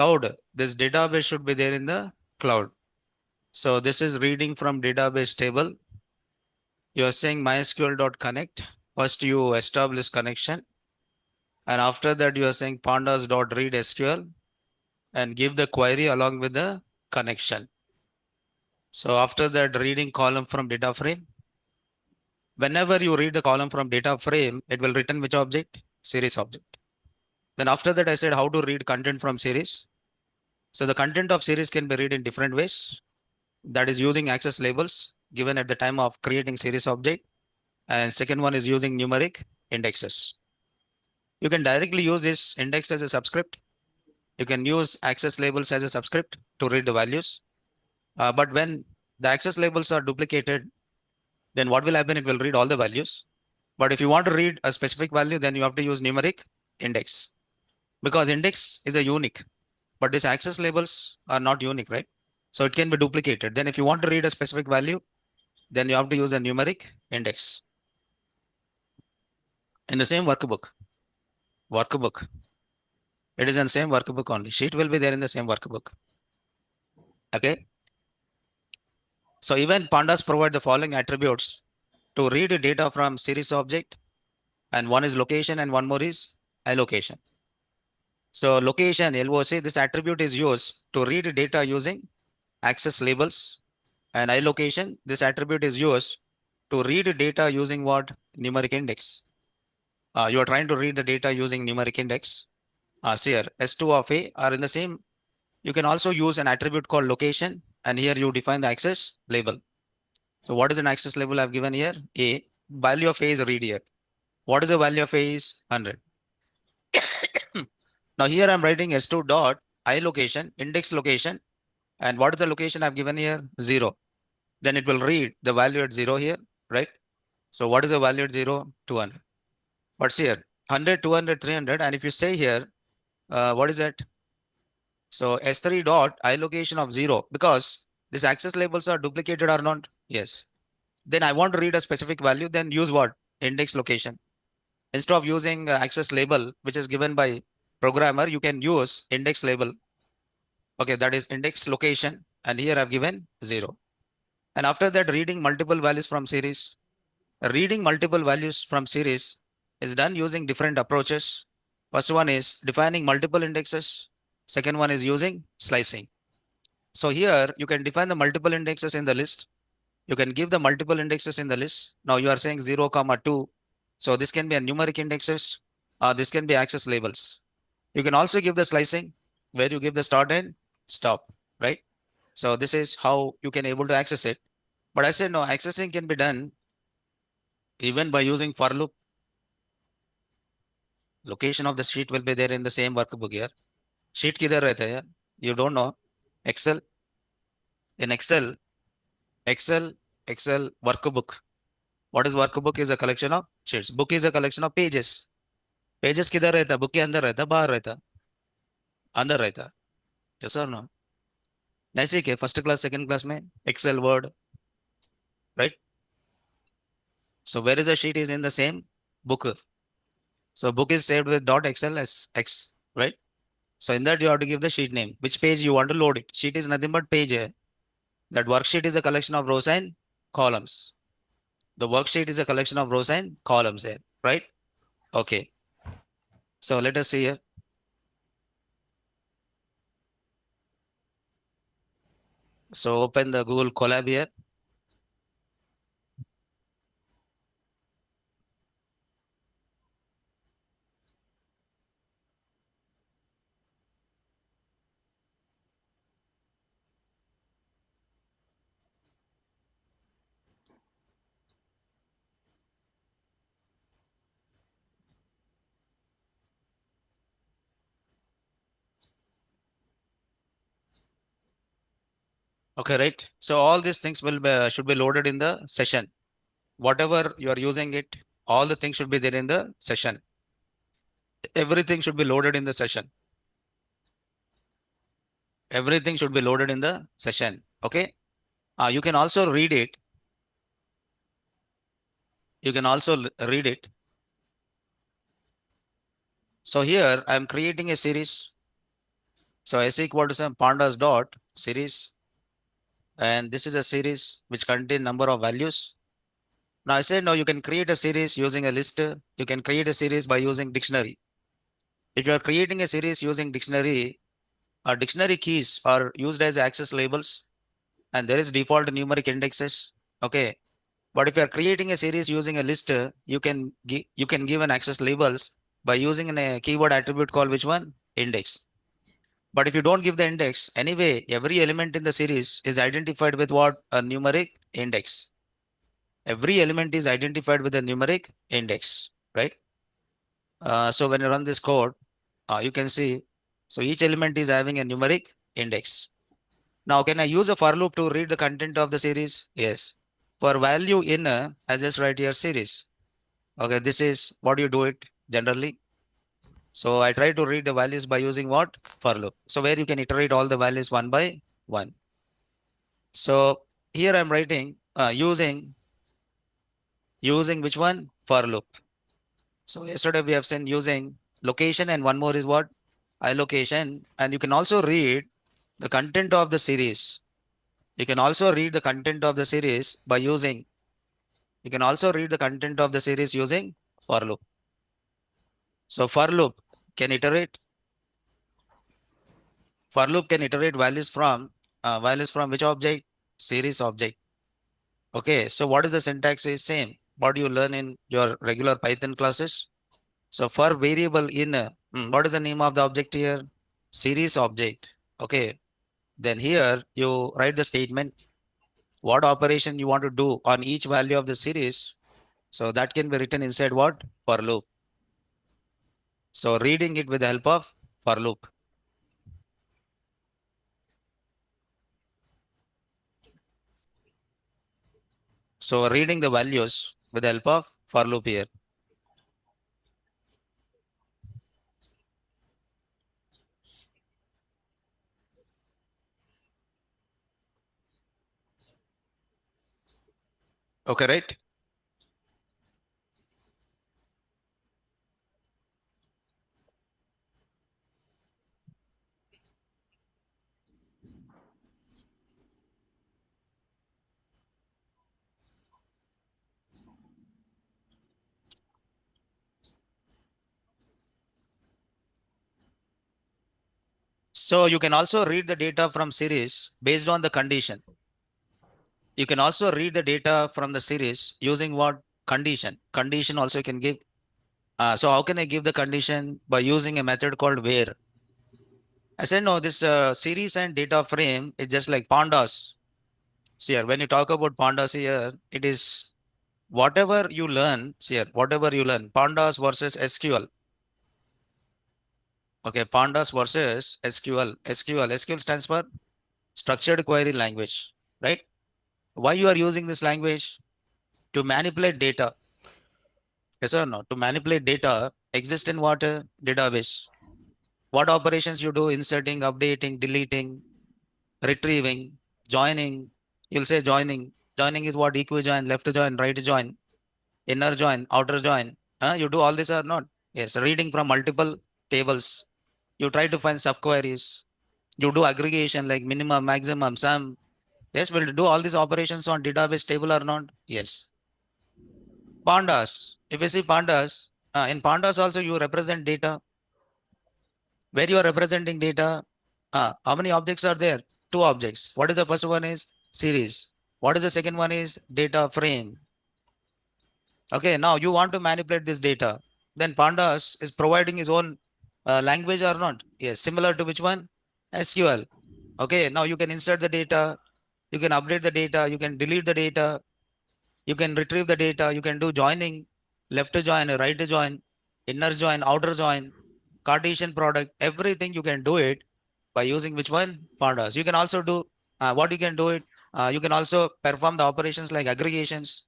cloud. This database should be there in the cloud. So this is reading from database table. You are saying mysql.connect. First you establish connection. And after that you are saying pandas.read SQL and give the query along with the connection. So after that reading column from data frame. Whenever you read the column from data frame, it will return which object? Series object. Then after that I said how to read content from series. So the content of series can be read in different ways. That is using access labels given at the time of creating series object. And second one is using numeric indexes. You can directly use this index as a subscript. You can use access labels as a subscript to read the values. But when the access labels are duplicated, then what will happen? It will read all the values. But if you want to read a specific value, then you have to use numeric index because index is a unique, but these access labels are not unique, right? So it can be duplicated. Then if you want to read a specific value, then you have to use a numeric index. In the same workbook, it is in the same workbook only. Sheet will be there in the same workbook. Okay. So even pandas provide the following attributes to read data from series object, and one is location and one more is allocation. So location LOC, this attribute is used to read data using access labels, and allocation, this attribute is used to read data using what? Numeric index. You are trying to read the data using numeric index. See here, S2 of A are in the same. You can also use an attribute called location, and here you define the access label. So what is an access label I've given here? A. Value of A is read here. What is the value of A is 100. Now here I'm writing S2 dot I location, index location, and what is the location I've given here? 0. Then it will read the value at 0 here, right? So what is the value at 0? 200. What's here? 100, 200, 300. And if you say here, what is that? So S3 dot I location of 0, because these access labels are duplicated or not? Yes. Then I want to read a specific value, then use what? Index location. Instead of using access label, which is given by programmer, you can use index label. Okay, that is index location. And here I've given 0. And after that, reading multiple values from series. Reading multiple values from series is done using different approaches. First one is defining multiple indexes. Second one is using slicing. So here you can define the multiple indexes in the list. You can give the multiple indexes in the list. Now you are saying 0, 2. So this can be a numeric indexes. This can be access labels. You can also give the slicing where you give the start and stop, right? So this is how you can able to access it. But I said no, accessing can be done even by using for loop. Location of the sheet will be there in the same workbook here. Sheet किधर रहता है? You don't know. Excel. In Excel, Excel workbook. What is workbook? Is a collection of sheets. Book is a collection of pages. Pages किधर रहता? Book के अंदर रहता, बाहर रहता, अंदर रहता. Yes or no? ऐसे के first class, second class में Excel, Word, right? So where is the sheet is in the same book. So book is saved with .excel as X, right? So in that you have to give the sheet name, which page you want to load it. Sheet is nothing but page. That worksheet is a collection of rows and columns. The worksheet is a collection of rows and columns there, right? Okay. So let us see here. So open the Google Colab here. Okay, right. So all these things will be, should be loaded in the session. Whatever you are using it, all the things should be there in the session. Everything should be loaded in the session. Everything should be loaded in the session. Okay. You can also read it. You can also read it. So here I am creating a series. So S equal to some pandas dot series, and this is a series which contain number of values. Now I said now you can create a series using a list. You can create a series by using dictionary. If you are creating a series using dictionary, dictionary keys are used as access labels, and there is default numeric indexes. Okay, but if you are creating a series using a list, you can give an access labels by using a keyword attribute called which one? Index. But if you don't give the index, anyway, every element in the series is identified with what? A numeric index. Every element is identified with a numeric index, right? So when you run this code, you can see, so each element is having a numeric index. Now, can I use a for loop to read the content of the series? Yes. For value in I just write here series. Okay, this is what you do it generally. So I try to read the values by using what? For loop. So where you can iterate all the values one by one. So here I'm writing using which one? For loop. So yesterday we have seen using location, and one more is what? Allocation. And you can also read the content of the series. You can also read the content of the series by using, you can also read the content of the series using for loop. So for loop can iterate values from which object? Series object. Okay, so what is the syntax is same. What you learn in your regular Python classes. So for variable in, what is the name of the object here? Series object. Okay, then here you write the statement, what operation you want to do on each value of the series. So that can be written inside what? For loop. So reading it with the help of for loop. So reading the values with the help of for loop here. Okay, right? So you can also read the data from series based on the condition. You can also read the data from the series using what? Condition. Condition also you can give. So how can I give the condition? By using a method called where. I said no, this series and data frame is just like pandas. See here, when you talk about pandas here, it is whatever you learn, see here, whatever you learn, pandas versus SQL. Okay, pandas versus SQL. SQL stands for structured query language, right? Why you are using this language? To manipulate data. Yes or no? To manipulate data exist in what? Database. What operations you do? Inserting, updating, deleting, retrieving, joining. You'll say joining. Joining is what? Equi join, left join, right join, inner join, outer join. You do all this or not? Yes. Reading from multiple tables. You try to find subqueries. You do aggregation like minimum, maximum, sum. Yes, we'll do all these operations on database table or not? Yes. Pandas. If you see pandas, in pandas also you represent data. Where you are representing data, how many objects are there? Two objects. What is the first one is series. What is the second one is data frame. Okay, now you want to manipulate this data. Then pandas is providing his own language or not? Yes, similar to which one? SQL. Okay, now you can insert the data, you can update the data, you can delete the data, you can retrieve the data, you can do joining, left join, right join, inner join, outer join, Cartesian product, everything you can do it by using which one? Pandas. You can also do what you can do it. You can also perform the operations like aggregations.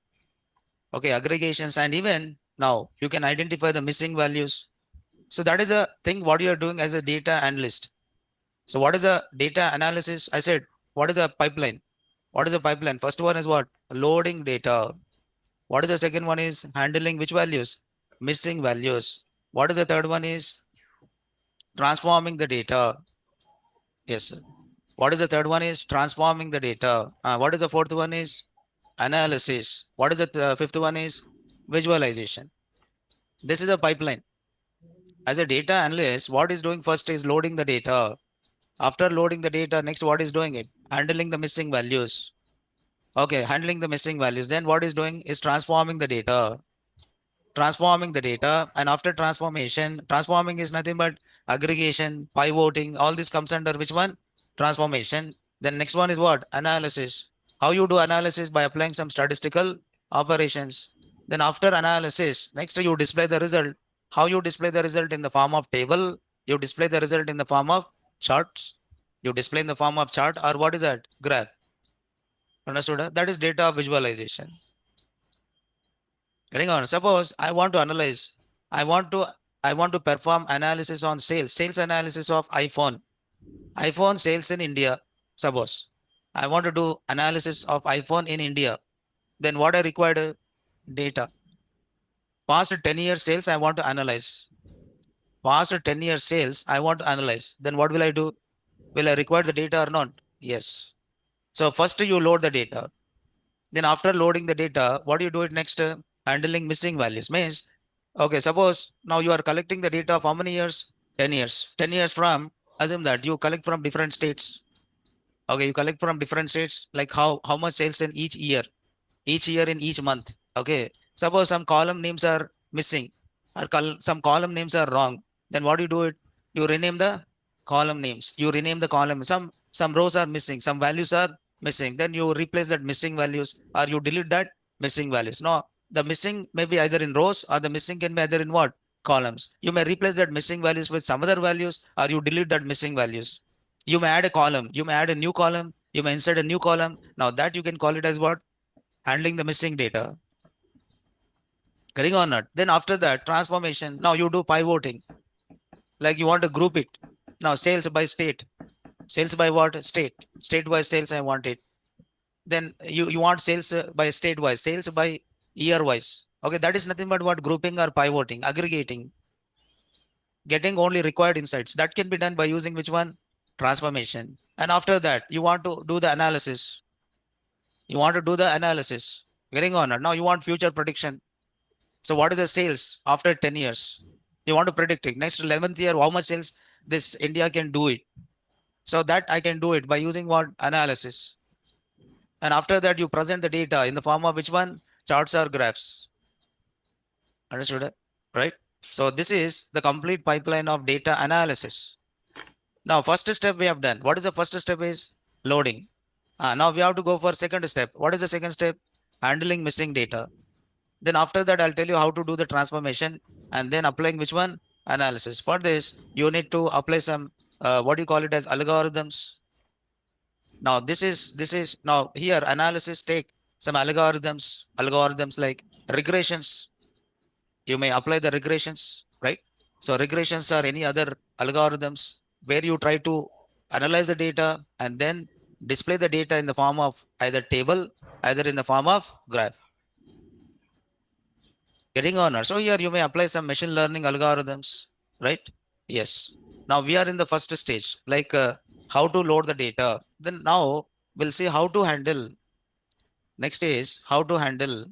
Okay, aggregations, and even now you can identify the missing values. So that is a thing what you are doing as a data analyst. So what is a data analysis? I said, what is a pipeline? What is a pipeline? First one is what? Loading data. What is the second one is handling which values? Missing values. What is the third one is transforming the data. Yes, sir. What is the third one is transforming the data. What is the fourth one is analysis. What is the fifth one is visualization. This is a pipeline. As a data analyst, what is doing first is loading the data. After loading the data, next what is doing it? Handling the missing values. Okay, handling the missing values. Then what is doing is transforming the data. Transforming the data, and after transformation, transforming is nothing but aggregation, pivoting, all this comes under which one? Transformation. Then next one is what? Analysis. How you do analysis? By applying some statistical operations. Then after analysis, next you display the result. How you display the result? In the form of table, you display the result in the form of charts, you display in the form of chart, or what is that? Graph. Understood? That is data visualization. Getting on. Suppose I want to analyze, I want to I want to perform analysis on sales analysis of iPhone sales in India. Suppose I want to do analysis of iPhone in India. Then what I required? Data. Past 10 years sales I want to analyze. Past 10 years sales I want to analyze. Then what will I do? Will I require the data or not? Yes. So first you load the data. Then after loading the data, what do you do it next? Handling missing values means, okay, suppose now you are collecting the data of how many years? 10 years. 10 years from, assume that you collect from different states. Okay, you collect from different states, like how much sales in each year in each month. Okay. Suppose some column names are missing or some column names are wrong. Then what do you do it? You rename the column names. You rename the column. Some rows are missing. Some values are missing. Then you replace that missing values or you delete that missing values. No, the missing may be either in rows or the missing can be either in what? Columns. You may replace that missing values with some other values or you delete that missing values. You may add a column. You may add a new column. You may insert a new column. Now that you can call it as what? Handling the missing data. Getting on that. Then after that, transformation. Now you do pivoting. Like you want to group it. Now sales by state. Sales by what? State. State wise sales I want it. Then you want sales by state wise. Sales by year wise. Okay, that is nothing but what? Grouping or pivoting, aggregating, getting only required insights. That can be done by using which one? Transformation. And after that, you want to do the analysis. You want to do the analysis. Getting on it. Now you want future prediction. So what is the sales after 10 years? You want to predict it. Next 11th year, how much sales this India can do it. So that I can do it by using what? Analysis. And after that, you present the data in the form of which one? Charts or graphs. Understood it? Right? So this is the complete pipeline of data analysis. Now, first step we have done. What is the first step is? Loading. Now we have to go for second step. What is the second step? Handling missing data. Then after that, I'll tell you how to do the transformation and then applying which one? Analysis. For this, you need to apply some, what do you call it as algorithms. Now this is now here analysis take some algorithms like regressions. You may apply the regressions, right? So regressions are any other algorithms where you try to analyze the data and then display the data in the form of either table, either in the form of graph. Getting on. So here you may apply some machine learning algorithms, right? Yes. Now we are in the first stage, like how to load the data. Then now we'll see how to handle. Next is how to handle.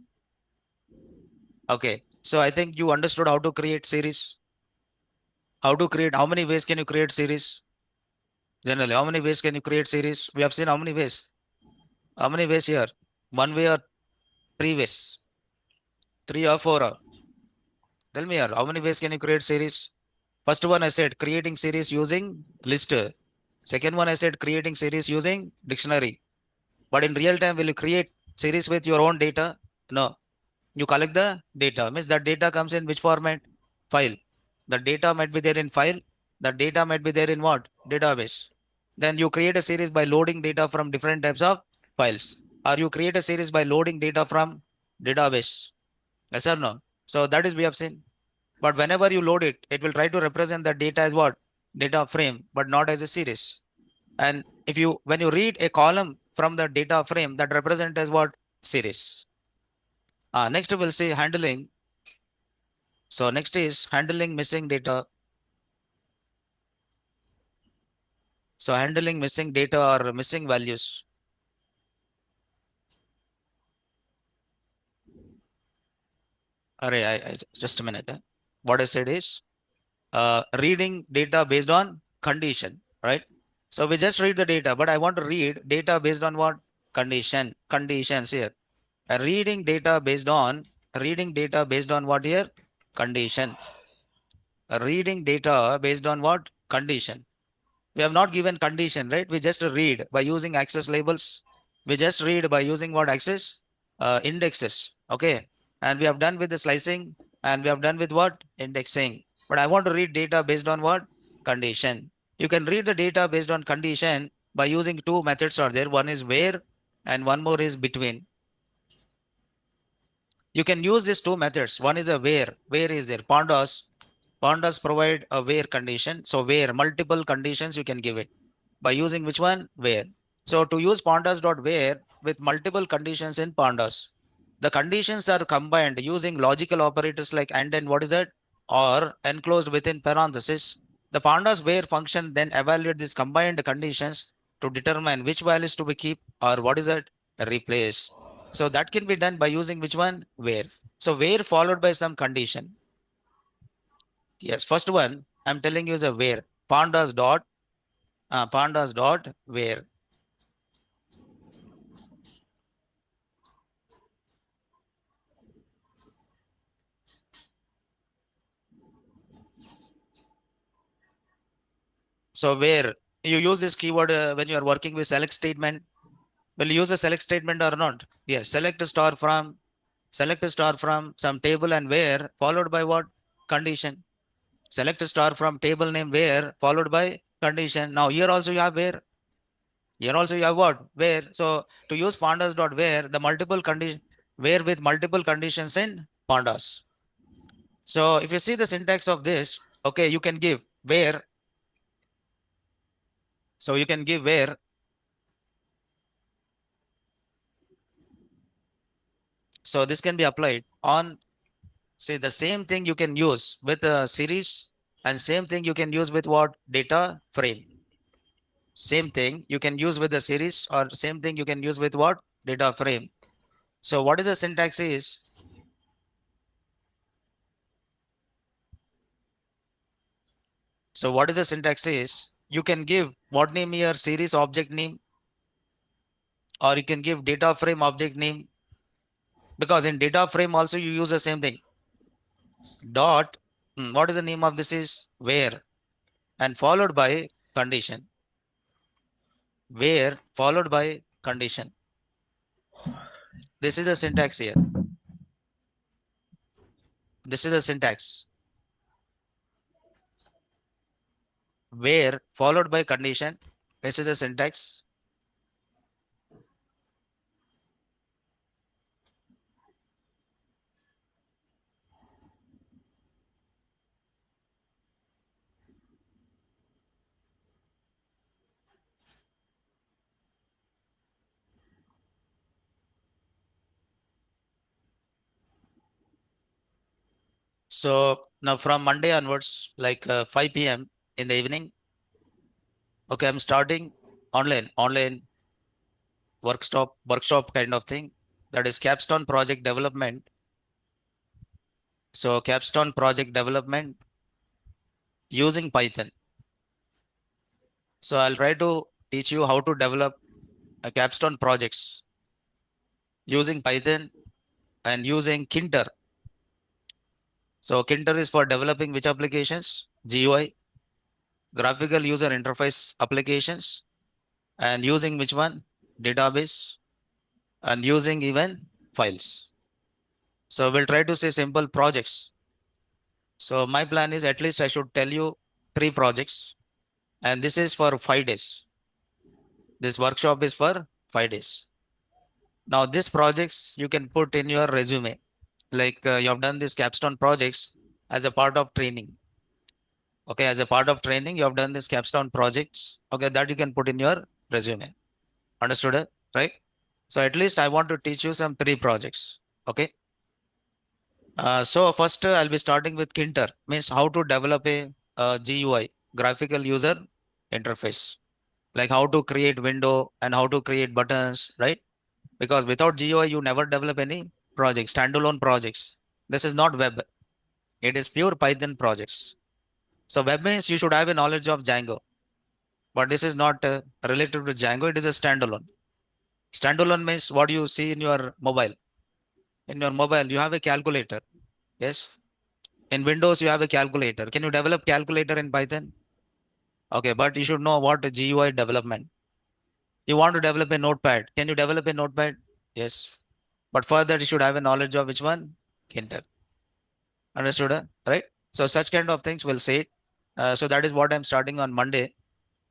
Okay. So I think you understood how to create series. How to create, how many ways can you create series? Generally, how many ways can you create series? We have seen how many ways? How many ways here? One way or three ways? Three or four? Tell me here, how many ways can you create series? First one I said creating series using list. Second one I said creating series using dictionary. But in real time, will you create series with your own data? No. You collect the data. Means that data comes in which format? File. The data might be there in file. The data might be there in what? Database. Then you create a series by loading data from different types of files. Or you create a series by loading data from database. Yes or no? So that is we have seen. But whenever you load it, it will try to represent the data as what? Data frame, but not as a series. And if you, when you read a column from the data frame, that represent as what? Series. Next we'll see handling. So next is handling missing data. So handling missing data or missing values. Array, just a minute. What I said is reading data based on condition, right? So we just read the data, but I want to read data based on what? Condition, conditions here. Reading data based on what here? Condition. Reading data based on what? Condition. We have not given condition, right? We just read by using access labels. We just read by using what access? Indexes. Okay. And we have done with the slicing and we have done with what? Indexing. But I want to read data based on what? Condition. You can read the data based on condition by using two methods are there. One is where and one more is between. You can use these two methods. One is a where. Where is there? Pandas. Pandas provide a where condition. So where multiple conditions you can give it by using which one? Where. So to use pandas.where with multiple conditions in pandas, the conditions are combined using logical operators like and what is that? Or enclosed within parenthesis. The pandas where function then evaluate these combined conditions to determine which values to be keep or what is that? Replace. So that can be done by using which one? Where. So where followed by some condition. Yes, first one I'm telling you is a where. Pandas dot where. So where you use this keyword when you are working with select statement. Will you use a select statement or not? Yes, select a star from some table and where followed by what? Condition. Select a star from table name where followed by condition. Now here also you have where. Here also you have what? Where. So to use pandas dot where the multiple condition where with multiple conditions in pandas. So if you see the syntax of this, okay, you can give where. So you can give where. So this can be applied on, say, the same thing you can use with a series and same thing you can use with what? Data frame. Same thing you can use with the series or same thing you can use with what? Data frame. So what is the syntax is? So what is the syntax is? You can give what name here? Series object name, or you can give data frame object name, because in data frame also you use the same thing. Dot, what is the name of this is? Where, and followed by condition. Where followed by condition. This is a syntax here. This is a syntax. Where followed by condition. This is a syntax. So now from Monday onwards, like 5 p.m. in the evening, okay, I'm starting online workshop kind of thing. That is capstone project development. So capstone project development using Python. So I'll try to teach you how to develop a capstone projects using Python and using Kinter. So Kinter is for developing which applications? GUI, graphical user interface applications, and using which one? Database, and using even files. So we'll try to say simple projects. So my plan is at least I should tell you 3 projects, and this is for 5 days. This workshop is for 5 days. Now these projects you can put in your resume, like you have done these capstone projects as a part of training. Okay, as a part of training, you have done this capstone projects. Okay, that you can put in your resume. Understood, right? So at least I want to teach you some 3 projects. Okay. So first I'll be starting with Kinter, means how to develop a GUI, graphical user interface. like how to create window and how to create buttons, right? Because without GUI, you never develop any projects, standalone projects. This is not web. It is pure Python projects. So web means you should have a knowledge of Django, but this is not related to Django. It is a standalone. Standalone means what you see in your mobile. In your mobile, you have a calculator. Yes. In Windows, you have a calculator. Can you develop calculator in Python? Okay, but you should know what GUI development. You want to develop a notepad. Can you develop a notepad? Yes. But for that, you should have a knowledge of which one? Kindle. Understood? Right? So such kind of things will say. So that is what I'm starting on Monday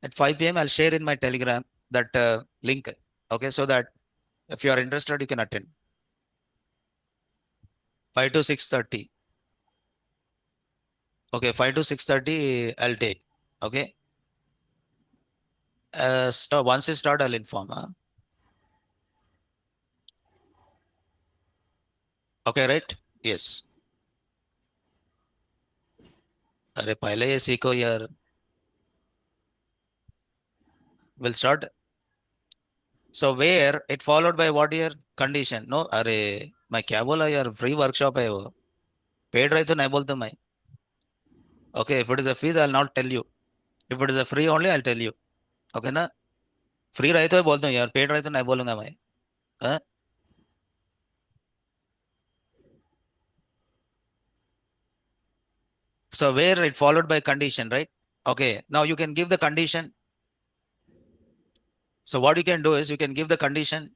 at 5 p.m. I'll share in my Telegram that link. Okay, so that if you are interested, you can attend. 5 to 6:30. Okay, 5 to 6:30, I'll take. Okay. So once you start, I'll inform. Okay, right? Yes. अरे पहले ये सीखो यार. We'll start. So where it followed by what year? Condition. No, अरे मैं क्या बोला यार? Free workshop है वो. Paid रहे तो नहीं बोलता मैं. Okay, if it is a fees, I'll not tell you. If it is a free only, I'll tell you. Okay ना? Free रहे तो ही बोलता हूँ यार. Paid रहे तो नहीं बोलूंगा मैं. हाँ? So where it followed by condition, right? Okay. Now you can give the condition. So what you can do is you can give the condition.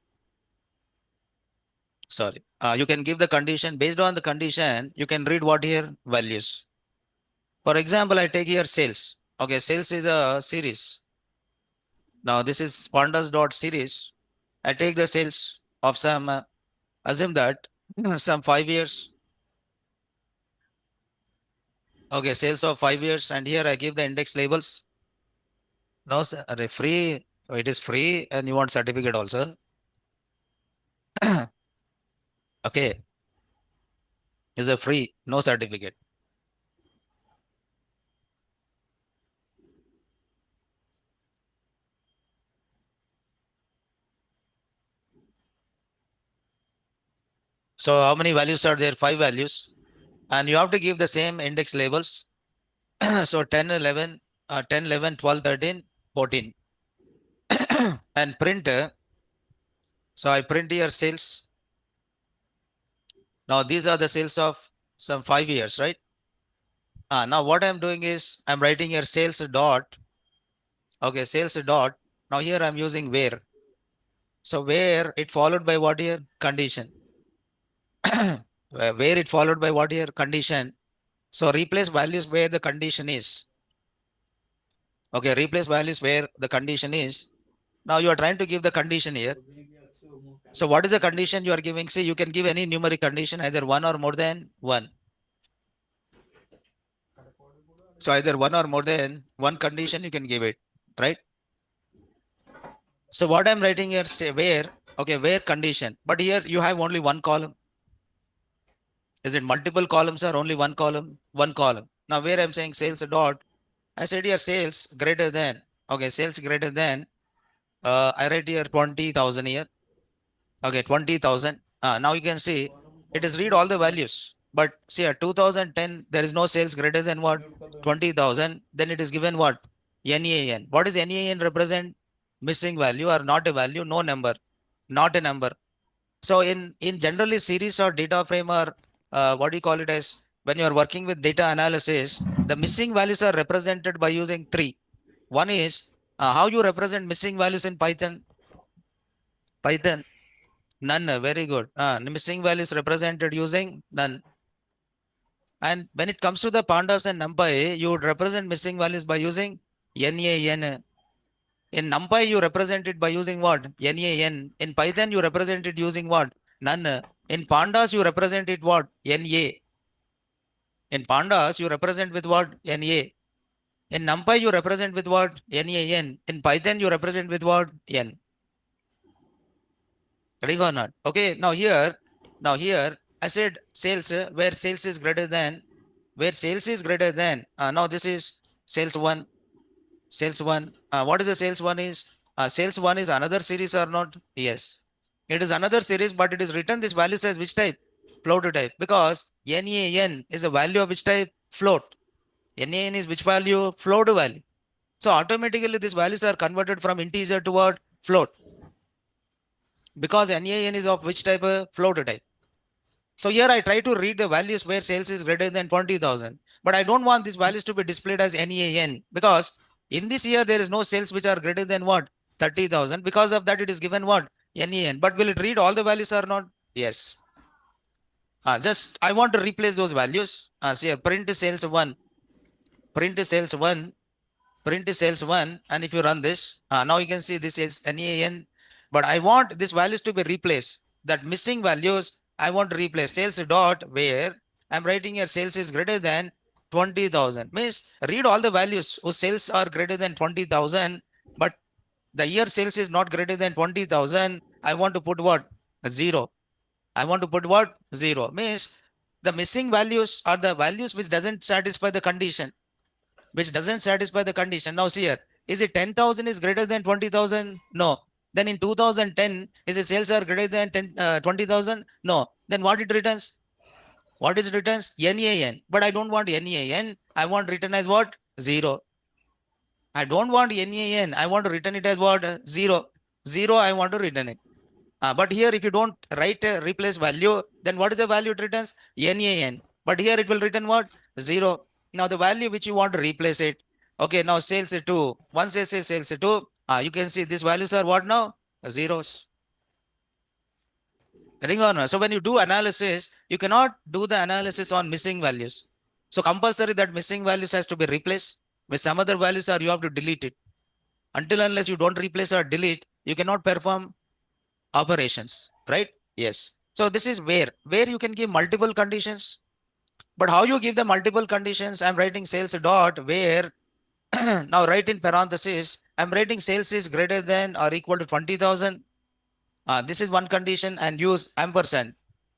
Sorry. You can give the condition. Based on the condition, you can read what here? Values. For example, I take here sales. Okay, sales is a series. Now this is pandas dot series. I take the sales of some, assume that some 5 years. Okay, sales of 5 years, and here I give the index labels. No, sir, free. It is free, and you want certificate also. Okay, is a free, no certificate. So how many values are there? 5 values, and you have to give the same index labels. So 10, 11, 10, 11, 12, 13, 14, and print. So I print here sales. Now these are the sales of some 5 years, right? Now what I'm doing is I'm writing here sales dot. Okay, sales dot. Now here I'm using where. So where it followed by what here? Condition. Where it followed by what here? Condition. So replace values where the condition is. Okay, replace values where the condition is. Now you are trying to give the condition here. So what is the condition you are giving? See, you can give any numeric condition, either one or more than one. So either one or more than one condition you can give it, right? So what I'm writing here, say where, okay, where condition, but here you have only one column. Is it multiple columns or only one column? One column. Now where I'm saying sales dot, I said here sales greater than, okay, sales greater than, I write here 20,000 here. Okay, 20,000. Now you can see it is read all the values, but see at 2010, there is no sales greater than what? 20,000. Then it is given what? NAN. What is NAN represent? Missing value or not a value? No number, not a number. So in generally series or data frame or what do you call it as when you are working with data analysis, the missing values are represented by using three. One is how you represent missing values in Python. Python, none. Very good. Missing values represented using none. And when it comes to the pandas and numpy, you would represent missing values by using NAN. In NumPy, you represent it by using what? NAN. In Python, you represent it using what? None. In Pandas, you represent it what? NA. In Pandas, you represent with what? NA. In NumPy, you represent with what? NAN. In Python, you represent with what? N. Correct or not? Okay, now here, I said sales, where sales is greater than, now this is sales 1. Sales one. What is the sales one is? Sales one is another series or not? Yes. It is another series, but it is written this value says which type? Float type. Because NaN is a value of which type? Float. NaN is which value? Float value. So automatically these values are converted from integer to what? Float. Because NaN is of which type? Float type. So here I try to read the values where sales is greater than 20,000. But I don't want these values to be displayed as NaN because in this year there is no sales which are greater than what? 30,000. Because of that it is given what? NaN. But will it read all the values or not? Yes. Just I want to replace those values. See here, print sales 1. Print sales 1. Print sales 1. And if you run this, now you can see this is NaN. But I want these values to be replaced. That missing values I want to replace sales dot where I'm writing here sales is greater than 20,000. Means read all the values whose sales are greater than 20,000. But the year sales is not greater than 20,000. I want to put what? 0. I want to put what? 0. Means the missing values are the values which doesn't satisfy the condition. Which doesn't satisfy the condition. Now see here. Is it 10,000 is greater than 20,000? No. Then in 2010, is the sales are greater than 20,000? No. Then what it returns? What is it returns? NaN. But I don't want NaN. I want written as what? 0. I don't want NaN. I want to return it as what? 0. 0 I want to return it. But here if you don't write a replace value, then what is the value it returns? NaN. But here it will return what? 0. Now the value which you want to replace it. Okay, now sales 2. Once I say sales 2, you can see these values are what now? Zeros. Getting on? So when you do analysis, you cannot do the analysis on missing values. So compulsory that missing values has to be replaced with some other values or you have to delete it. Until unless you don't replace or delete, you cannot perform operations, right? Yes. So this is where you can give multiple conditions. But how you give the multiple conditions? I'm writing sales dot where now write in parenthesis. I'm writing sales is greater than or equal to 20,000. This is one condition and use ampersand.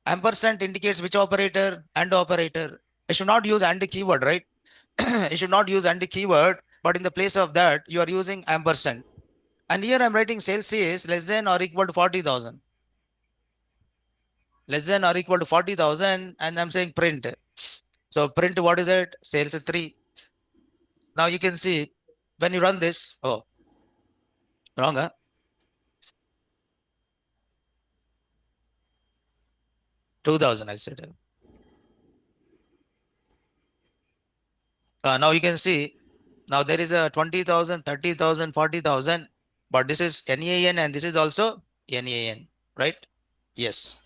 Ampersand indicates which operator? And operator. I should not use and keyword, right? You should not use and keyword, but in the place of that, you are using ampersand. And here I'm writing sales is less than or equal to 40,000. Less than or equal to 40,000 and I'm saying print. So print what is it? Sales 3. Now you can see when you run this, oh, wrong, huh? 2,000 I said. Now you can see, now there is a 20,000, 30,000, 40,000, but this is NaN and this is also NaN, right? Yes.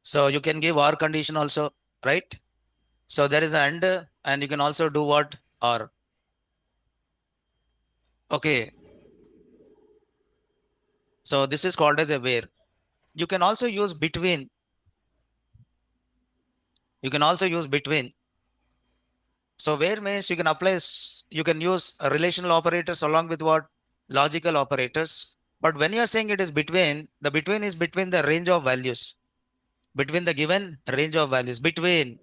So you can give OR condition also, right? So there is an and you can also do what? OR. Okay. So this is called as a where. You can also use between. You can also use between. So where means you can apply, you can use relational operators along with what? Logical operators. But when you are saying it is between, the between is between the range of values. Between the given range of values. Between.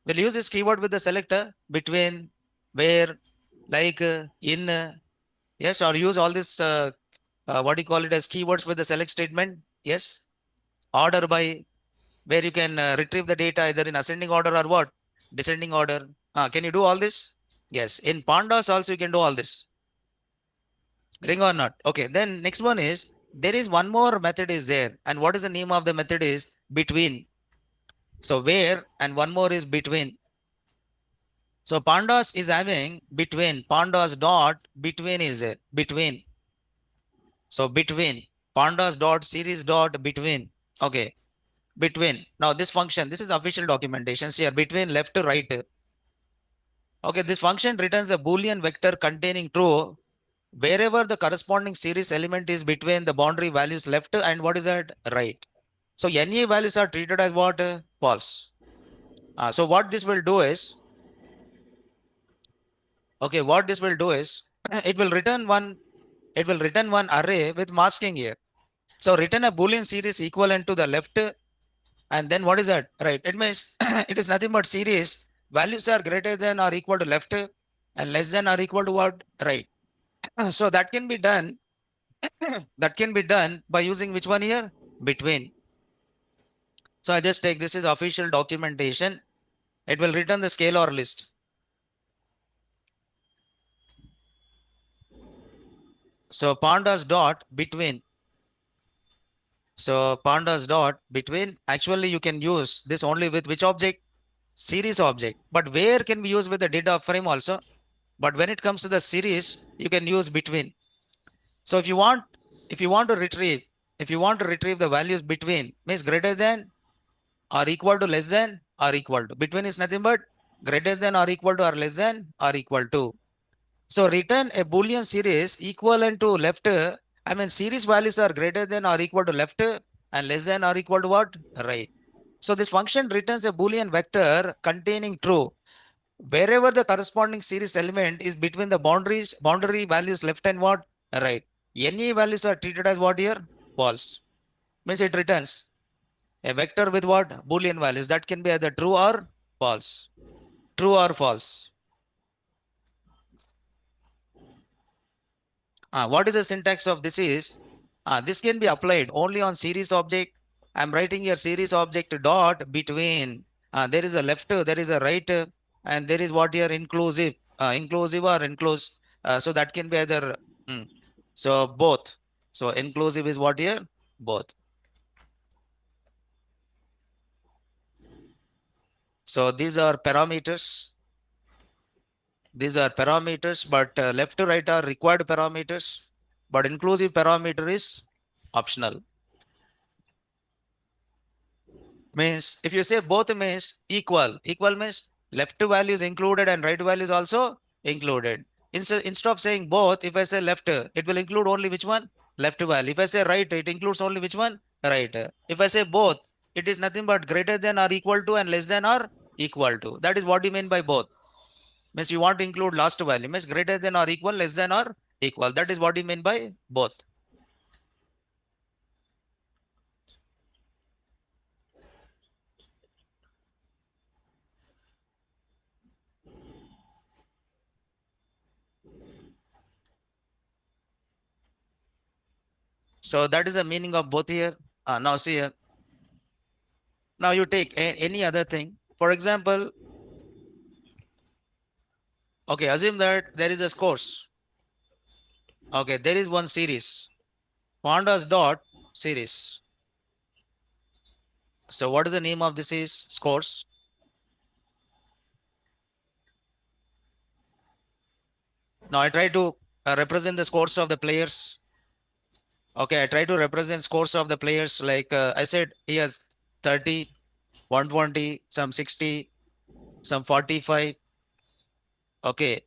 We'll use this keyword with the selector. Between, where, like, in, yes, or use all this, what do you call it as keywords with the select statement? Yes. Order by, where you can retrieve the data either in ascending order or what? Descending order. Can you do all this? Yes. In pandas also you can do all this. Ring or not? Okay. Then next one is there is one more method is there. And what is the name of the method is between. So where and one more is between. So pandas is having between. Pandas dot between is there. Between. So between. Pandas dot series dot between. Okay. Between. Now this function, this is official documentation here. Between left to right. Okay, this function returns a Boolean vector containing true wherever the corresponding series element is between the boundary values left and what is that? Right. So NA values are treated as what? False. So what this will do is, Okay, what this will do is it will return one array with masking here. So return a Boolean series equivalent to the left, and then what is that? Right. It means it is nothing but series. Values are greater than or equal to left and less than or equal to what? Right. So that can be done. That can be done by using which one here? Between. So I just take this is official documentation. It will return the scalar list. So pandas dot between. So pandas dot between. Actually, you can use this only with which object? Series object. But where can we use with the data frame also? But when it comes to the series, you can use between. So if you want to retrieve, if you want to retrieve the values between means greater than or equal to less than or equal to. Between is nothing but greater than or equal to or less than or equal to. So return a Boolean series equivalent to left. I mean series values are greater than or equal to left and less than or equal to what? Right. So this function returns a Boolean vector containing true wherever the corresponding series element is between the boundary values left and what? Right. Any values are treated as what here? False. Means it returns a vector with what? Boolean values that can be either true or false. True or false. What is the syntax of this is? This can be applied only on series object. I'm writing here series object dot between. There is a left, there is a right, and there is what here inclusive, inclusive or enclosed. So that can be either. So both. So inclusive is what here? Both. So these are parameters. These are parameters, but left to right are required parameters, but inclusive parameter is optional. Means if you say both means equal means left value is included and right value is also included. Instead of saying both, if I say left, it will include only which one? Left value. If I say right, it includes only which one? Right. If I say both, it is nothing but greater than or equal to and less than or equal to. That is what you mean by both. Means you want to include last value, means greater than or equal, less than or equal. That is what you mean by both. So that is the meaning of both here. Now see here. Now you take any other thing. For example, okay, assume that there is a scores. Okay, there is one series. Pandas dot series. So what is the name of this is scores? Now I try to represent the scores of the players. Okay, I try to represent scores of the players. Like I said, he has 30, 120, some 60, some 45. Okay,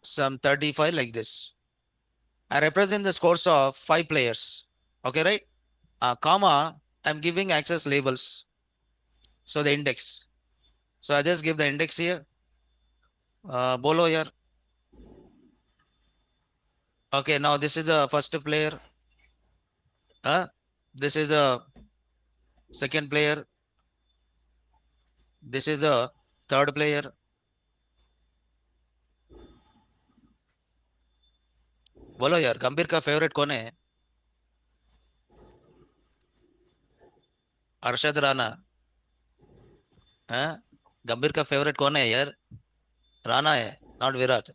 some 35 like this. I represent the scores of 5 players. Okay, right? Comma, I'm giving access labels. So the index. So I just give the index here. Bolo here. Okay, now this is a first player. This is a second player. This is a third player. बोलो यार गंभीर का favourite कौन है? अरशद राणा. हाँ? गंभीर का favourite कौन है यार? राणा है, नॉट विराट.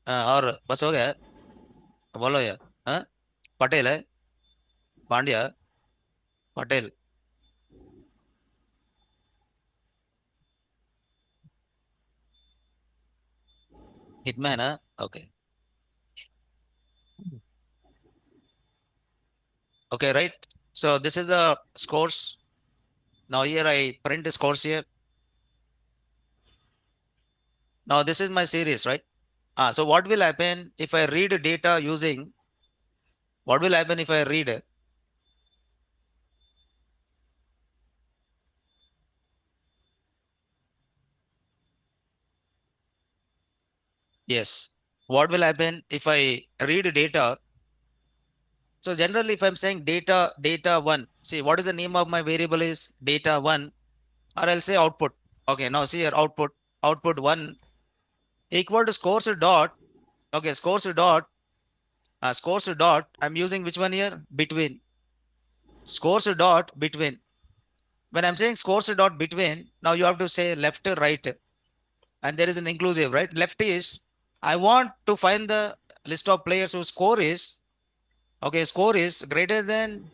और बस हो गया. बोलो यार. हाँ? पटेल है. पांड्या. पटेल. हिटमैन. हाँ? Okay. Okay, right? So this is a scores. Now here I print the scores here. Now this is my series, right? So what will happen if I read data using, what will happen if I read? Yes. What will happen if I read data? So generally, if I'm saying data one, see what is the name of my variable is data one, or I'll say output. Okay, now see here output one equal to scores dot. Okay, scores dot. I'm using which one here? Between. Scores dot between. When I'm saying scores dot between, now you have to say left to right, and there is an inclusive, right? Left is I want to find the list of players whose score is okay. Score is greater than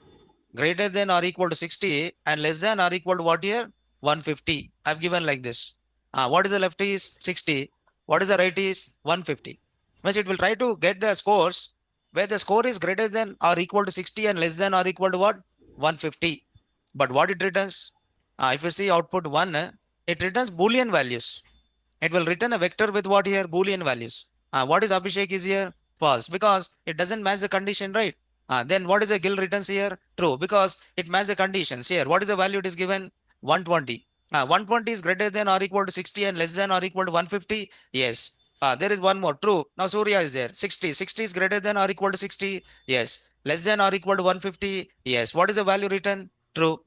or equal to 60 and less than or equal to what here? 150. I've given like this. What is the left is 60. What is the right is 150. Means it will try to get the scores where the score is greater than or equal to 60 and less than or equal to what? 150. But what it returns? If you see output 1, it returns Boolean values. It will return a vector with what here? Boolean values. What is Abhishek is here? False, because it doesn't match the condition, right? Then what is the Gil returns here? True, because it matches the conditions here. What is the value it is given? 120. 120 is greater than or equal to 60 and less than or equal to 150. Yes. There is one more. True. Now Surya is there. 60. 60 is greater than or equal to 60. Yes. Less than or equal to 150. Yes. What is the value written? True.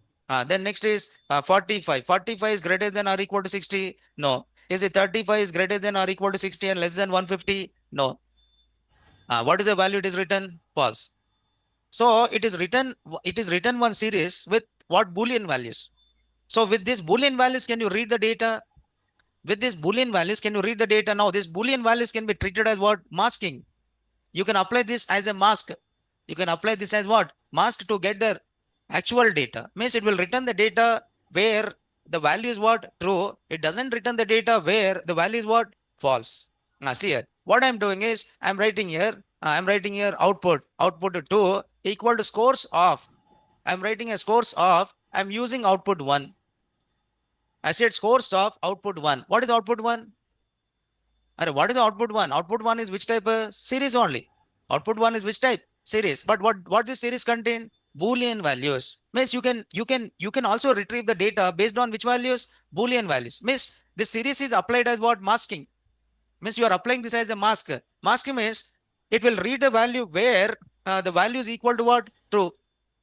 Then next is 45. 45 is greater than or equal to 60. No. Is it 35 is greater than or equal to 60 and less than 150? No. What is the value it is written? False. So it is written one series with what Boolean values. So with these Boolean values, can you read the data? With these Boolean values, can you read the data? Now, these Boolean values can be treated as what? Masking. You can apply this as a mask. You can apply this as what? Mask to get the actual data. Means it will return the data where the value is what? True. It doesn't return the data where the value is what? False. Now see here. What I'm doing is I'm writing here output 2 equal to scores of. I'm writing a scores of. I'm using output 1. I said scores of output 1. What is output 1? What is output 1? Output 1 is which type? Series only. Output 1 is which type? Series. But what this series contain? Boolean values. Means you can also retrieve the data based on which values? Boolean values. Means this series is applied as what? Masking. Means you are applying this as a mask. Mask means it will read the value where the value is equal to what? True.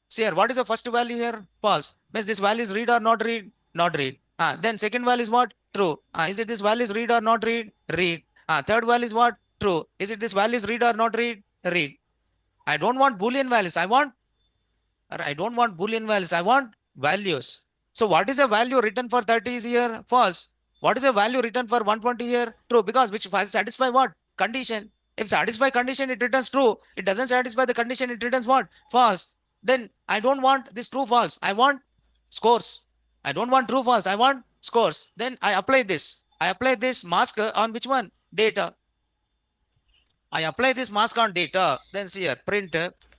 See here, what is the first value here? False. Means this value is read or not read? Not read. Then second value is what? True. Is it this value is read or not read? Read. Third value is what? True. Is it this value is read or not read? Read. I don't want Boolean values. I don't want Boolean values. I want values. So what is the value written for 30 is here? False. What is the value written for 120 here? True. Because which satisfy what? Condition. If satisfy condition, it returns true. It doesn't satisfy the condition, it returns what? False. Then I don't want this true false. I want scores. I don't want true false. I want scores. Then I apply this. I apply this mask on which one? Data. I apply this mask on data. Then see here, print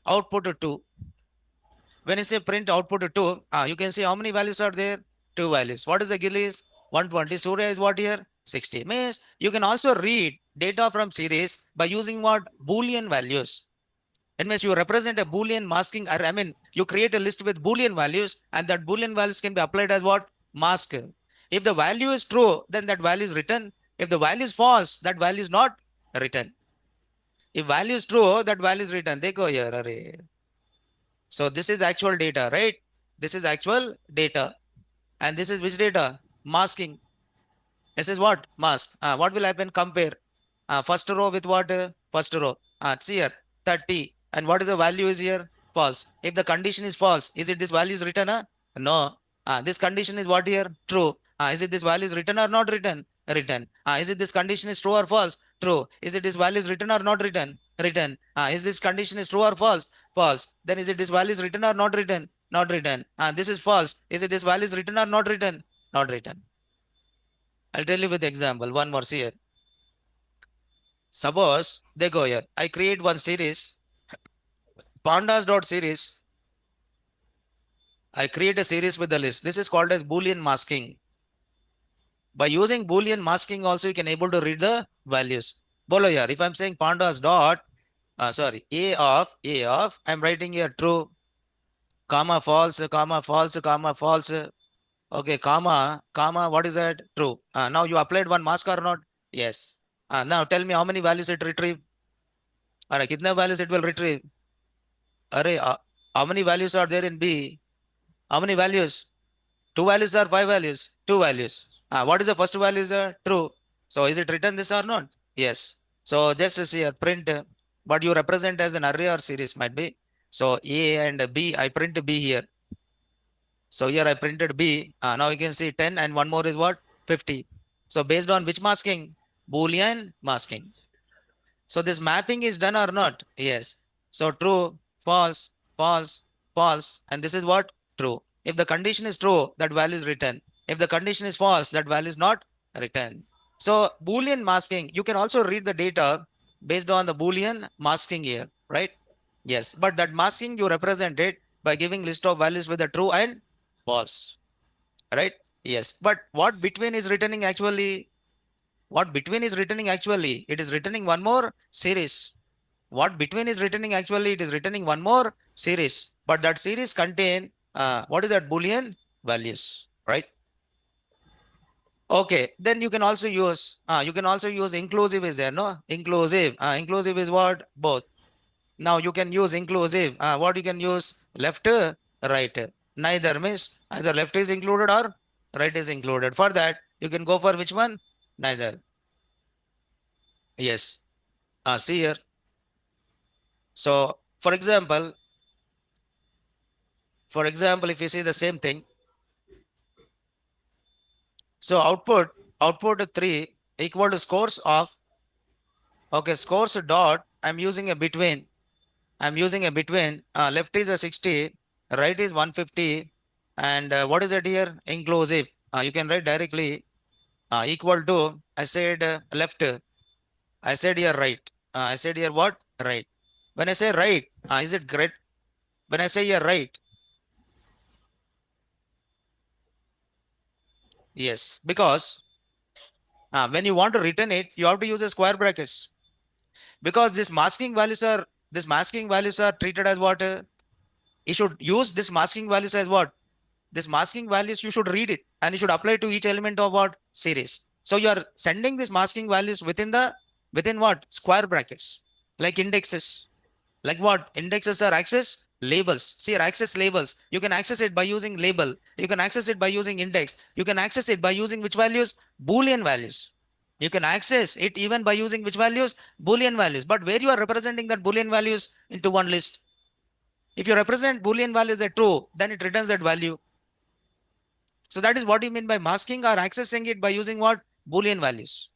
output 2. When you say print output to 2, you can see how many values are there? 2 values. What is the GIL is? 120. Surya is what here? 60. Means you can also read data from series by using what? Boolean values. It means you represent a Boolean masking, or I mean, you create a list with Boolean values, and that Boolean values can be applied as what? Mask. If the value is true, then that value is written. If the value is false, that value is not written. If value is true, that value is written. They go here. Array. So this is actual data, right? This is actual data. And this is which data? Masking. This is what? Mask. What will happen? Compare. First row with what? First row. See here. 30. And what is the value is here? False. If the condition is false, is it this value is written? No. This condition is what here? True. Is it this value is written or not written? Written. Is it this condition is true or false? True. Is it this value is written or not written? Written. Is this condition is true or false? False. Then is it this value is written or not written? Not written. This is false. Is it this value is written or not written? Not written. I'll tell you with example. One more here. Suppose they go here. I create one series. Pandas dot series. I create a series with the list. This is called as Boolean masking. By using Boolean masking also you can able to read the values. Bolo here. If I'm saying pandas dot, A of, I'm writing here true, comma false, comma false, comma false. Okay, comma, what is that? True. Now you applied one mask or not? Yes. Now tell me how many values it retrieve. Alright, kitna values it will retrieve? Array, how many values are there in B? How many values? Two values or five values? Two values. What is the first value is true. So is it written this or not? Yes. So just to see a print, but you represent as an array or series might be. So A and B, I print B here. So here I printed B. Now you can see 10 and one more is what? 50. So based on which masking? Boolean masking. So this mapping is done or not? Yes. So true, false, false, false. And this is what? True. If the condition is true, that value is written. If the condition is false, that value is not written. So Boolean masking, you can also read the data based on the Boolean masking here, right? Yes. But that masking you represent it by giving list of values with the true and false, right? Yes. But what between is returning actually? What between is returning actually? It is returning one more series. What between is returning actually? It is returning one more series. But that series contain what is that? Boolean values, right? Okay, then you can also use inclusive is there, no? Inclusive. Inclusive is what? Both. Now you can use inclusive. What you can use? Left, right. Neither means either left is included or right is included. For that, you can go for which one? Neither. Yes. See here. So for example, if you see the same thing, so output 3 equal to scores of, okay, scores dot, I'm using a between. Left is a 60, right is 150, and what is it here? Inclusive. You can write directly equal to, I said left, I said here right. I said here what? Right. When I say right, is it great? When I say here right, yes, because when you want to return it, you have to use a square brackets, because this masking values are treated as what? You should use this masking values as what? This masking values, you should read it and you should apply to each element of what? Series. So you are sending these masking values within what? Square brackets, like indexes. Like what? Indexes are access labels. See, access labels. You can access it by using label. You can access it by using index. You can access it by using which values? Boolean values. You can access it even by using which values? Boolean values. But where you are representing that Boolean values into one list. If you represent Boolean values as true, then it returns that value. So that is what you mean by masking or accessing it by using what? Boolean values.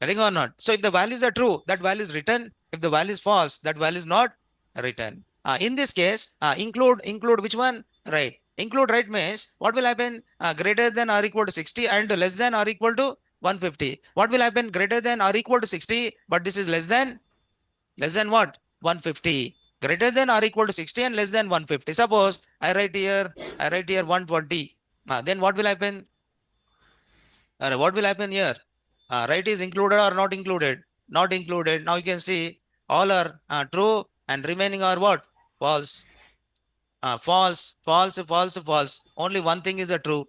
Correct or not? So if the values are true, that value is written. If the value is false, that value is not written. In this case, include which one? Right. Include right means what will happen? Greater than or equal to 60 and less than or equal to 150. What will happen? Greater than or equal to 60, but this is less than what? 150. Greater than or equal to 60 and less than 150. Suppose I write here 120. Then what will happen? What will happen here? Right is included or not included? Not included. Now you can see all are true and remaining are what? False. False, false, false, false. Only one thing is a true.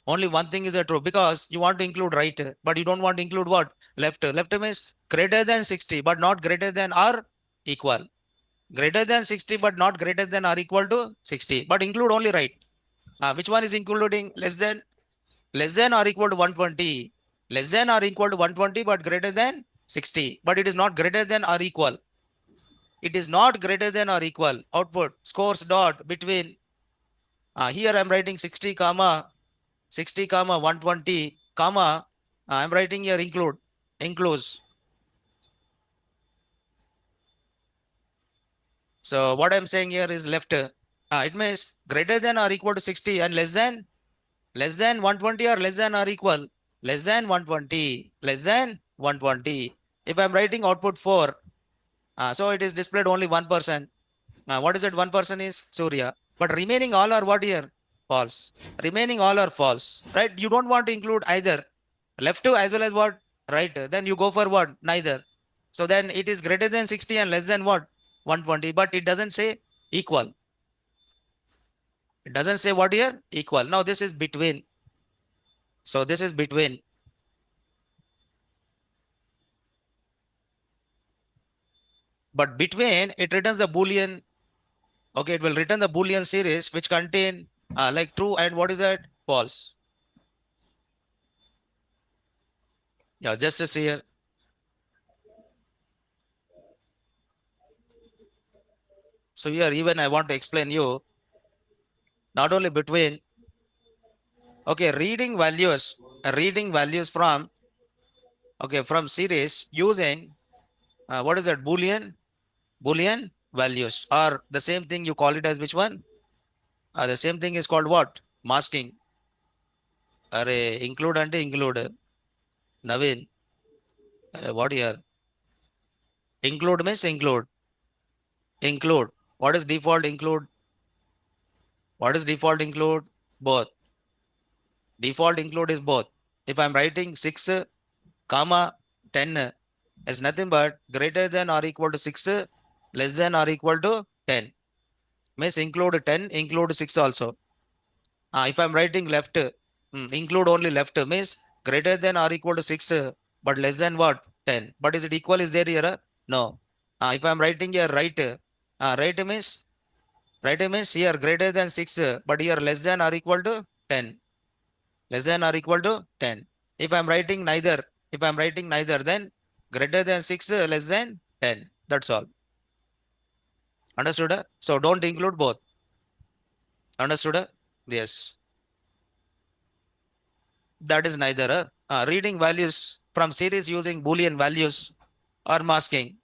Only one thing is a true because you want to include right, but you don't want to include what? Left. Left means greater than 60, but not greater than or equal. Greater than 60, but not greater than or equal to 60. But include only right. Which one is including less than or equal to 120, less than or equal to 120 but greater than 60, but it is not greater than or equal. It is not greater than or equal. Output scores dot between, here I'm writing 60 comma 120 comma, I'm writing here includes. So what I'm saying here is left. It means greater than or equal to 60 and less than 120 or less than or equal, less than 120, less than 120. If I'm writing output 4, so it is displayed only one person. What is that one person is? Surya. But remaining all are what here? False. Remaining all are false, right? You don't want to include either left to as well as what? Right. Then you go for what? Neither. So then it is greater than 60 and less than what? 120. But it doesn't say equal. It doesn't say what here? Equal. Now this is between. So this is between. But between it returns the Boolean. Okay, it will return the Boolean series which contain like true and what is that? False. Yeah, just to see here. So here even I want to explain you not only between okay reading values from okay from series using what is that Boolean values or the same thing you call it as which one? The same thing is called what? Masking. Include and include. Naveen. What here? Include means include. Include. What is default include? What is default include? Both. Default include is both. If I'm writing 6, comma 10 is nothing but greater than or equal to 6, less than or equal to 10. Means include 10, include 6 also. If I'm writing left, include only left means greater than or equal to 6, but less than what? 10. But is it equal? Is there here? No. If I'm writing here right means here greater than 6, but here less than or equal to 10. Less than or equal to 10. If I'm writing neither, then greater than 6, less than 10. That's all. Understood? So don't include both. Understood? Yes. That is neither. Reading values from series using Boolean values or masking.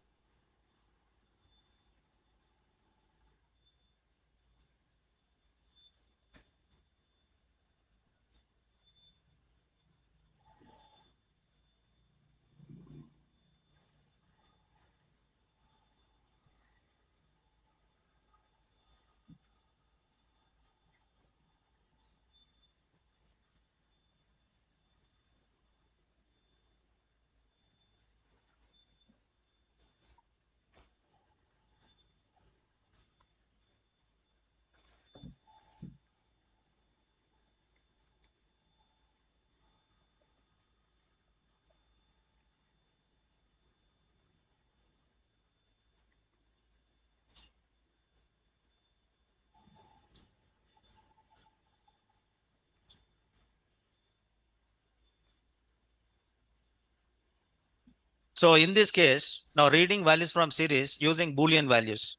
So in this case, now reading values from series using Boolean values.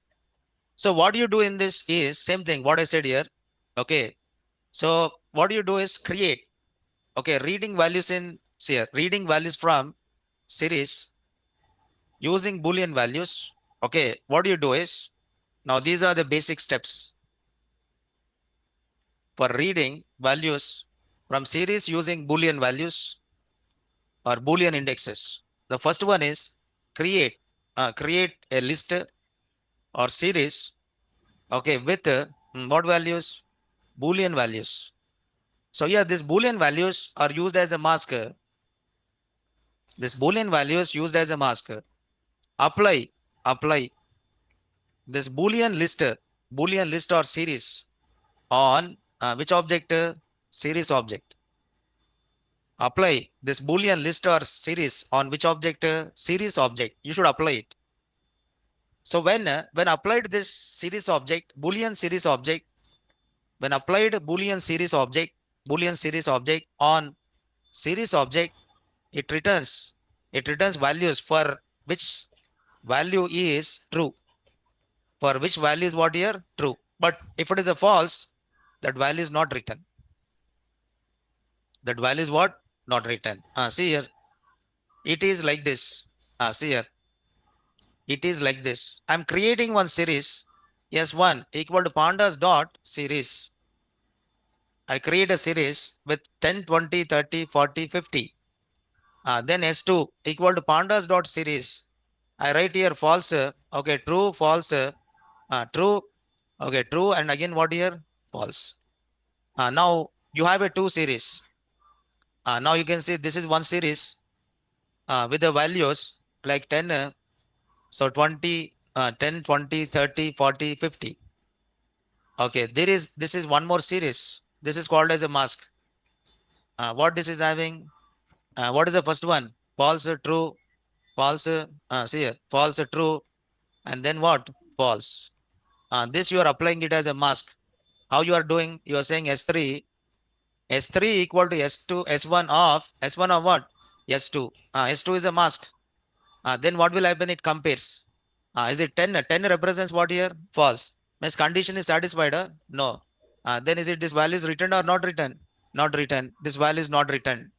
So what you do in this is same thing what I said here. Okay. So what you do is create. Okay, reading values in here, reading values from series using Boolean values. Okay, what you do is now these are the basic steps for reading values from series using Boolean values or Boolean indexes. The first one is create create a list or series. Okay, with what values? Boolean values. So yeah, these Boolean values are used as a mask. This Boolean values used as a mask. Apply this Boolean list or series on which object? Series object. Apply this Boolean list or series on which object? Series object. You should apply it. So when applied this series object, Boolean series object, when applied Boolean series object on series object, it returns values for which value is true. For which value is what here? True. But if it is a false, that value is not written. That value is what? Not written. See here. It is like this. See here. It is like this. I'm creating one series. S1 equal to pandas dot series. I create a series with 10, 20, 30, 40, 50. Then S2 equal to pandas dot series. I write here false. Okay, true, false, true. Okay, true. And again, what here? False. Now you have a two series. Now you can see this is one series with the values like 10, so 20, 10, 20, 30, 40, 50. Okay, this is one more series. This is called as a mask. What this is having? What is the first one? False, true, false. See here, false, true. and then what? False. This you are applying it as a mask. How you are doing? You are saying S3, S3 equal to S2, S1 of what? S2. S2 is a mask. Then what will happen? It compares. Is it 10? 10 represents what here? False. Means condition is satisfied? No. Then is it this value is written or not written? Not written. This value is not written.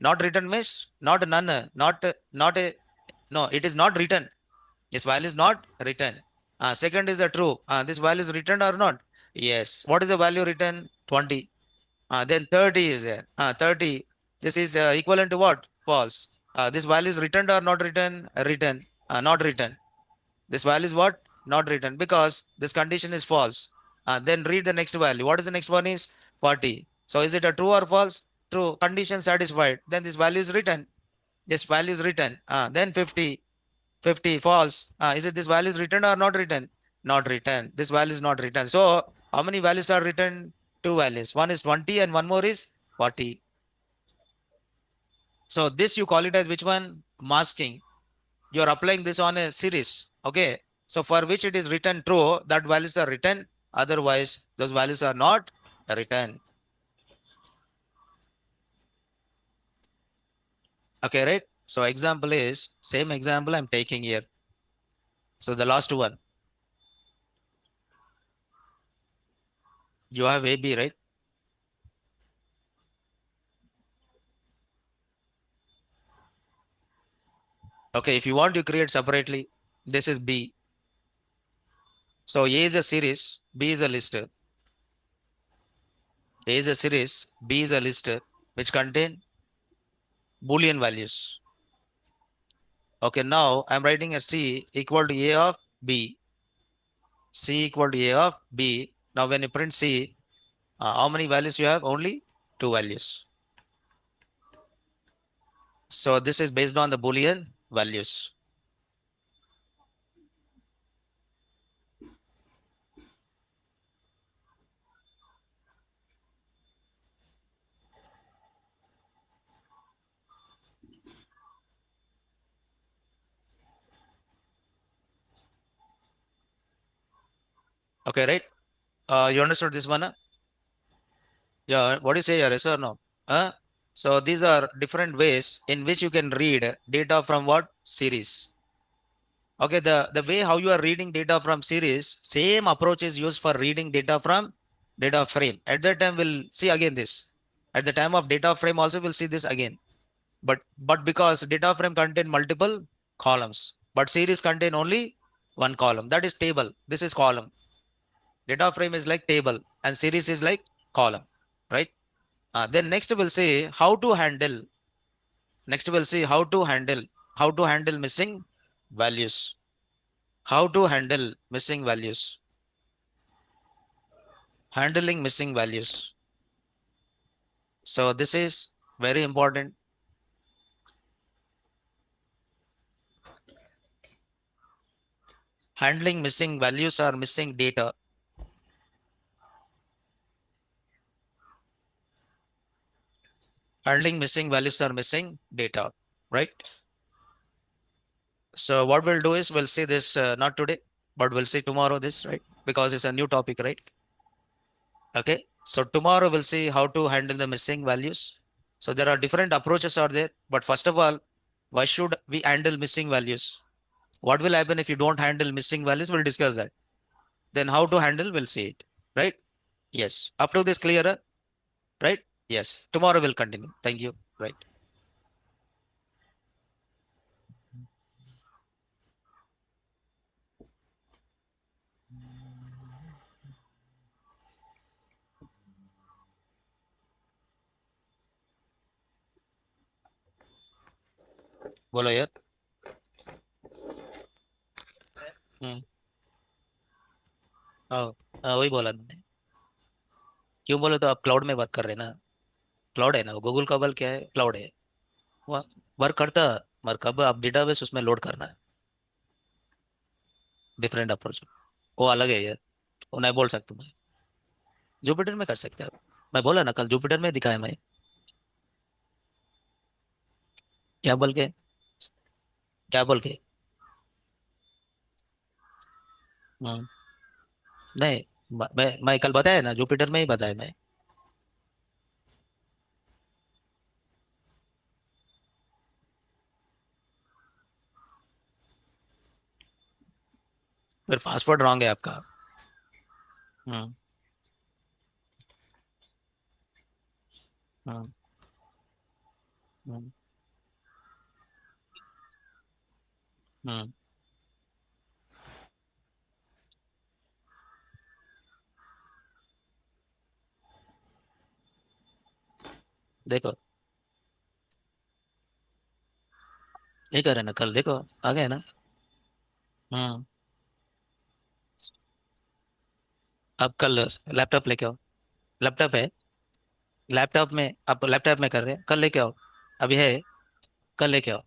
Not written means not none. Not a, no, it is not written. This value is not written. Second is a true. This value is written or not? Yes. What is the value written? 20. Then 30 is there. 30. This is equivalent to what? False. This value is written or not written? Written. Not written. This value is what? Not written because this condition is false. Then read the next value. What is the next one is 40. So is it a true or false? True. Condition satisfied. Then this value is written. This value is written. Then 50. 50 false. Is it this value is written or not written? Not written. This value is not written. So how many values are written? Two values. One is 20 and one more is 40. So this you call it as which one? Masking. You are applying this on a series. Okay. So for which it is written true, that values are written. Otherwise, those values are not written. Okay, right? So example is same example I'm taking here. So the last one. You have AB, right? Okay, if you want to create separately, this is B. So A is a series, B is a list. A is a series, B is a list which contain Boolean values. Okay, now I'm writing a C equal to A of B. C equal to A of B. Now when you print C, how many values you have? Only two values. So this is based on the Boolean values. Okay, right? You understood this one? Yeah, what do you say, yes or no? So these are different ways in which you can read data from what? Series. Okay, the way how you are reading data from series, same approach is used for reading data from data frame. At that time, we'll see again this. At the time of data frame also, we'll see this again. But because data frame contain multiple columns, but series contain only one column. That is table. This is column. Data frame is like table and series is like column, right? Then next we'll see how to handle. Next we'll see how to handle missing values. How to handle missing values. Handling missing values. So this is very important. Handling missing values or missing data. Handling missing values or missing data, right? So what we'll do is we'll see this not today, but we'll see tomorrow this, right? Because it's a new topic, right? Okay. So tomorrow we'll see how to handle the missing values. So there are different approaches are there, but first of all, why should we handle missing values? What will happen if you don't handle missing values? We'll discuss that. Then how to handle, we'll see it, right? Yes. Up to this clear, right? Yes. Tomorrow we'll continue. Thank you. Right. बोलो यार. हम्म. हाँ. वही बोला मैंने. क्यों बोले तो आप क्लाउड में बात कर रहे हैं ना. क्लाउड है ना, गूगल का बल क्या है, क्लाउड है. वह वर्क करता. मगर कब आप डेटाबेस उसमें लोड करना है. Different approach. वो अलग है यार. वो नहीं बोल सकता मैं. जुपिटर में कर सकते हैं आप. मैं बोला ना कल जुपिटर में दिखाया मैं. क्या बोल के. क्या बोल के. हम्म, नहीं, मैं कल बताया ना, जुपिटर में ही बताया मैं। फिर पासवर्ड रॉन्ग है आपका। हम्म। हम्म। हम्म। हम्म। देखो, ये कर रहे ना, कल देखो आ गए ना। हम्म। अब कल लैपटॉप लेके आओ। लैपटॉप है, लैपटॉप में आप लैपटॉप में कर रहे हैं, कल लेके आओ। अभी है, कल लेके आओ।